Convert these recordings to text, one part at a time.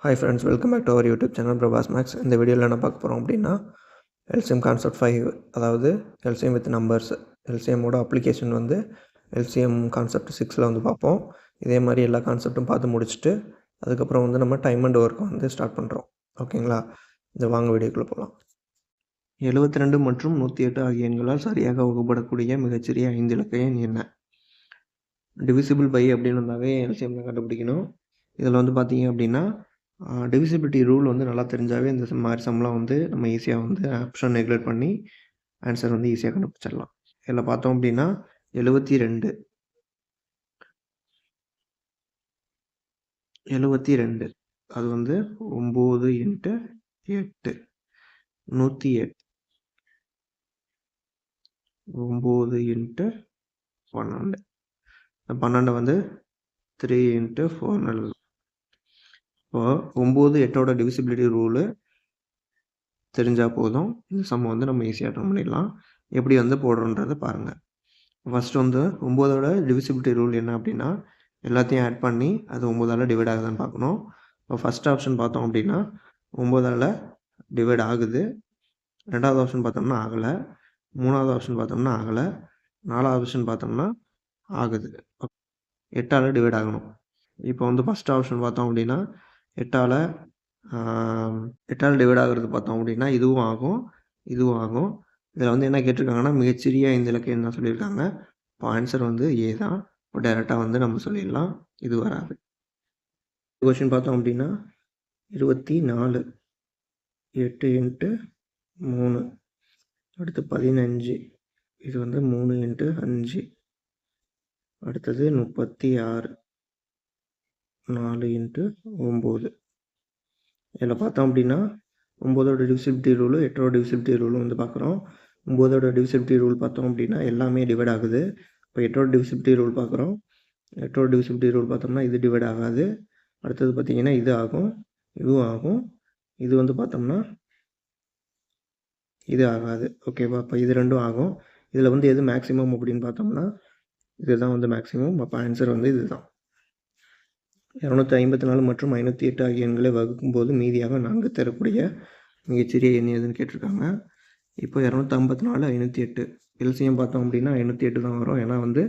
Hi friends, welcome back to our YouTube channel Prabhas makes. இந்த வீடியோவில் என்ன பார்க்க போகிறோம் அப்படின்னா எல்சிஎம் கான்செப்ட் 5, அதாவது எல்சிஎம் வித் நம்பர்ஸ். எல்சிஎம்மோட அப்ளிகேஷன் வந்து எல்சிஎம் கான்செப்ட் 6ல் வந்து பார்ப்போம். இதே மாதிரி எல்லா கான்செப்ட்டும் பார்த்து முடிச்சுட்டு அதுக்கப்புறம் வந்து நம்ம டைம் அண்ட் ஒர்க்கை வந்து ஸ்டார்ட் பண்ணுறோம். ஓகேங்களா? இந்த வாங்க வீடியோக்குள்ளே போகலாம். 72 மற்றும் 108 ஆகிய எண்களால் சரியாக வகுப்படக்கூடிய மிகச்சிறிய 5 இலக்க எண் என்ன? டிவிசிபிள் பை அப்படின்னு வந்தாவே எல்சிஎம் தான் கண்டுபிடிக்கணும். இதில் வந்து பார்த்தீங்க அப்படின்னா டிவிசிபிலிட்டி ரூல் வந்து நல்லா தெரிஞ்சாவே இந்த மாதிரி சம்லாம் வந்து நம்ம ஈஸியாக வந்து ஆப்ஷன் நெக்லெக்ட் பண்ணி ஆன்சர் வந்து ஈஸியாக கண்டுபிடிச்சிடலாம். இதில் பார்த்தோம் அப்படின்னா 72 அது வந்து 9 × 8 108 9 × 12 12 வந்து 3 × 4. இப்போ 9 8ஓட டிவிசிபிலிட்டி ரூலு தெரிஞ்சால் போதும். இந்த சம் வந்து நம்ம ஈஸியாக அட்டன் பண்ணிடலாம். எப்படி வந்து போடுறோன்றதை பாருங்கள். ஃபஸ்ட்டு வந்து 9ஓட டிவிசிபிலிட்டி ரூல் என்ன அப்படின்னா, எல்லாத்தையும் ஆட் பண்ணி அது 9ஆல் டிவைட் ஆகுதான்னு பார்க்கணும். இப்போ ஃபஸ்ட் ஆப்ஷன் பார்த்தோம் அப்படின்னா 9ஆல் டிவைட் ஆகுது. ரெண்டாவது ஆப்ஷன் பார்த்தோம்னா ஆகலை. மூணாவது ஆப்ஷன் பார்த்தோம்னா ஆகலை. நாலாவது ஆப்ஷன் பார்த்தோம்னா ஆகுது. 8ஆல் டிவைட் ஆகணும். இப்போ வந்து ஃபஸ்ட் ஆப்ஷன் பார்த்தோம் அப்படின்னா 8ஆல் டிவைட் ஆகிறது பார்த்தோம் அப்படின்னா இதுவும் ஆகும், இதுவும் ஆகும். இதில் வந்து என்ன கேட்டிருக்காங்கன்னா மிகச்சிறிய 5 இலக்க எண் தான் சொல்லியிருக்காங்க. இப்போ ஆன்சர் வந்து ஏ தான். இப்போ டைரெக்டாக வந்து நம்ம சொல்லிடலாம், இது வராது. கொஷின் பார்த்தோம் அப்படின்னா 24 8 × 3 அடுத்து 15. இது வந்து 3 × 5 அடுத்தது 36 4 × 9. இதில் பார்த்தோம் அப்படின்னா 9ஓட டிவிசிபிலிட்டி ரூலு 8ஓட டிவிசிபிலிட்டி ரூலும் வந்து பார்க்குறோம். 9ஓட டிவிசிபிலிட்டி ரூல் பார்த்தோம் அப்படின்னா எல்லாமே டிவைட் ஆகுது. இப்போ 8ஓட டிவிசிபிலிட்டி ரூல் பார்க்குறோம். 8ஓட டிவிசிபிலிட்டி ரூல் பார்த்தோம்னா இது டிவைட் ஆகாது. அடுத்தது பார்த்திங்கன்னா இது ஆகும், இதுவும் ஆகும். இது வந்து பார்த்தோம்னா இது ஆகாது. ஓகேவா? அப்போ இது ரெண்டும் ஆகும். இதில் வந்து எது மேக்ஸிமம் அப்படின்னு பார்த்தோம்னா இதுதான் வந்து மேக்ஸிமம். அப்போ ஆன்சர் வந்து இதுதான். 254 மற்றும் 508 ஆகிய எண்களை வகுக்கும்போது மீதியாக 4 தரக்கூடிய மிகச்சிறிய எண் எதுன்னு கேட்டிருக்காங்க. இப்போ 254 508 எல்சிஎம் பார்த்தோம் அப்படின்னா 508 தான் வரும். ஏன்னா வந்து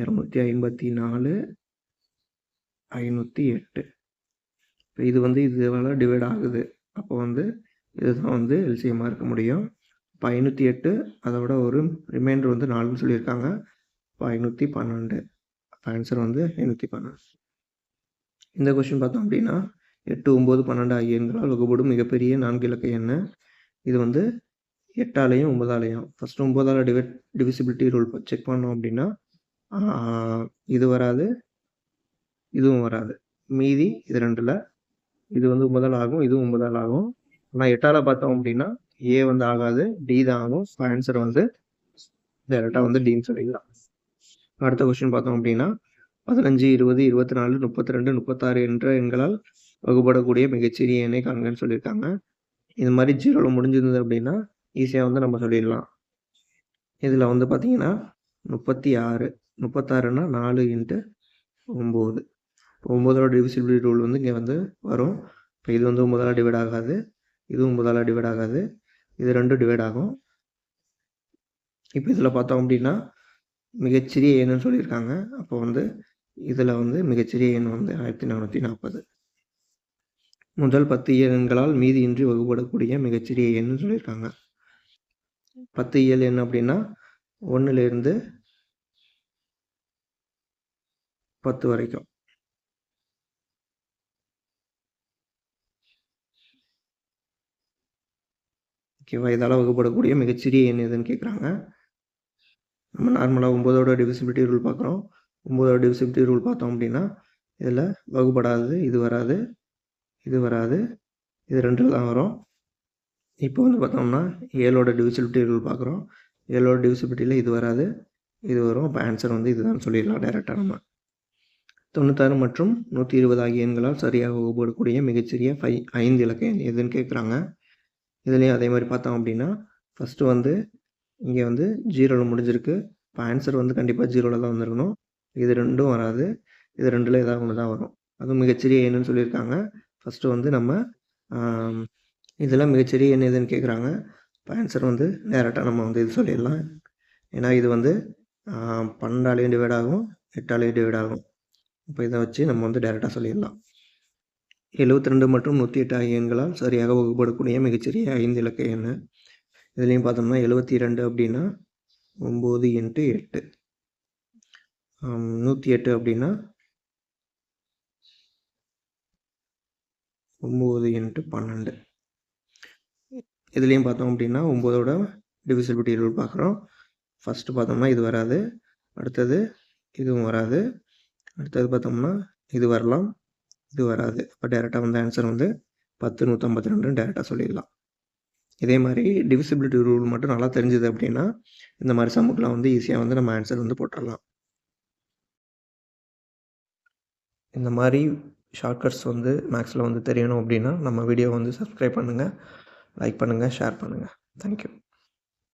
254 508 இப்போ இது வந்து இதுவால் டிவைட் ஆகுது. அப்போ வந்து இதுதான் வந்து எல்சிஎம்மாக இருக்க முடியும். இப்போ 508 அதோட ஒரு ரிமைண்டர் வந்து 4ன்னு சொல்லியிருக்காங்க. இப்போ 512. அப்போ ஆன்சர் வந்து 512. இந்த கொஸ்டின் பார்த்தோம் அப்படின்னா 8 9 12 ஆகிய எண்களால் வகுப்படும் மிகப்பெரிய 4 இலக்க எண். இது வந்து 8ஆலையும் 9ஆலையும் ஃபஸ்ட்டு 9ஆல் டிவிசிபிலிட்டி ரூல் செக் பண்ணோம் அப்படின்னா இது வராது, இதுவும் வராது. மீதி இது ரெண்டில் இது வந்து 9ஆல் ஆகும், இதுவும் 9ஆல் ஆகும். ஆனால் 8ஆல் பார்த்தோம் அப்படின்னா ஏ வந்து ஆகாது, டி தான் ஆகும். ஆன்சர் வந்து டேரெக்டாக வந்து டின்னு சொல்லிக்கலாம். அடுத்த கொஸ்டின் பார்த்தோம் அப்படின்னா 15 20 24 32 36 என்ற எண்களால் வகுப்படக்கூடிய மிகச்சிறிய எண்ணை காண்கன்னு சொல்லியிருக்காங்க. இது மாதிரி 0ல் முடிஞ்சிருந்தது அப்படின்னா ஈஸியாக வந்து நம்ம சொல்லிடலாம். இதில் வந்து பார்த்தீங்கன்னா 36 36னா 4 × 9. இப்போ 9ஓட டிவிசிபிலிட்டி ரூல் வந்து இங்கே வந்து வரும். இப்போ இது வந்து 9ஆல் டிவைட் ஆகாது, இதுவும் 9ஆல் டிவைட் ஆகாது. இது ரெண்டும் டிவைட் ஆகும். இப்போ இதில் பார்த்தோம் அப்படின்னா மிகச்சிறிய எண்ணுன்னு சொல்லியிருக்காங்க. அப்போ வந்து இதில் வந்து மிகச்சிறிய எண் வந்து 1440. முதல் 10 எண்களால் மீதியின்றி வகுப்படக்கூடிய மிகச்சிறிய எண்ணுன்னு சொல்லியிருக்காங்க. 10 இயல் எண் அப்படின்னா 1லேருந்து 10 வரைக்கும். ஓகேவா? இதால் வகுப்படக்கூடிய மிகச்சிறிய எண் எதுன்னு கேட்குறாங்க. நம்ம நார்மலாக 9ஓட டிவிசிபிலிட்டி ரூல் பார்க்குறோம். 9ஓட டிவிசிபிலிட்டி ரூல் பார்த்தோம் அப்படின்னா இதில் வகுப்படாதது இது வராது, இது வராது, இது ரெண்டில் தான் வரும். இப்போ வந்து பார்த்தோம்னா 7ஓட டிவிசிபிலிட்டி ரூல் பார்க்குறோம். 7ஓட டிவிசிபிலிட்டியில் இது வராது, இது வரும். அப்போ ஆன்சர் வந்து இதுதான் சொல்லிடலாம் டைரெக்டாக நம்ம. 96 மற்றும் 120 ஆகிய எண்களால் சரியாக வகுப்படக்கூடிய மிகச்சிறிய 5 இலக்க எண் எதுன்னு கேட்குறாங்க. இதுலேயும் அதே மாதிரி பார்த்தோம் அப்படின்னா ஃபஸ்ட்டு வந்து இங்கே வந்து 0ல் முடிஞ்சிருக்கு. இப்போ ஆன்சர் வந்து கண்டிப்பாக 0ல் தான் வந்திருக்கணும். இது ரெண்டும் வராது, இது ரெண்டில் ஏதாவது ஒன்று தான் வரும். அதுவும் மிகச்சிறிய எண்ணுன்னு சொல்லியிருக்காங்க. ஃபஸ்ட்டு வந்து நம்ம இதெல்லாம் மிகச்சிறிய எண் எதுன்னு கேட்குறாங்க. இப்போ ஆன்சர் வந்து டேரெக்டாக நம்ம வந்து இது சொல்லிடலாம். ஏன்னா இது வந்து 12ஆலேயும் டிவைட் ஆகும், 8ஆலேயும் டிவைட் ஆகும். இப்போ இதை வச்சு நம்ம வந்து டேரெக்டாக சொல்லிடலாம். 72 மற்றும் 108 ஆகிய எண்களால் சரியாக வகுப்படக்கூடிய மிகச்சிறிய 5 இலக்க எண். இதுலேயும் பார்த்தோம்னா 72 அப்படின்னா 9 × 8. 108 அப்படின்னா 9 × 12. இதுலேயும் பார்த்தோம் அப்படின்னா 9ஓட டிவிசிபிலிட்டி ரூல் பார்க்குறோம். ஃபஸ்ட்டு பார்த்தோம்னா இது வராது, அடுத்தது இதுவும் வராது, அடுத்தது பார்த்தோம்னா இது வரலாம், இது வராது. அப்போ டேரெக்டாக வந்து ஆன்சர் வந்து 10 152 டேரெக்டாக சொல்லிடலாம். இதே மாதிரி டிவிசிபிலிட்டி ரூல் மட்டும் நல்லா தெரிஞ்சுது அப்படின்னா இந்த மாதிரி சம்முக்கெலாம் வந்து ஈஸியாக வந்து நம்ம ஆன்சர் வந்து போட்டுடலாம். இந்த மாதிரி ஷார்ட்கட்ஸ் வந்து மேக்ஸில் வந்து தெரியணும் அப்படின்னா நம்ம வீடியோ வந்து சப்ஸ்கிரைப் பண்ணுங்கள், லைக் பண்ணுங்கள், ஷேர் பண்ணுங்கள். தேங்க்யூ.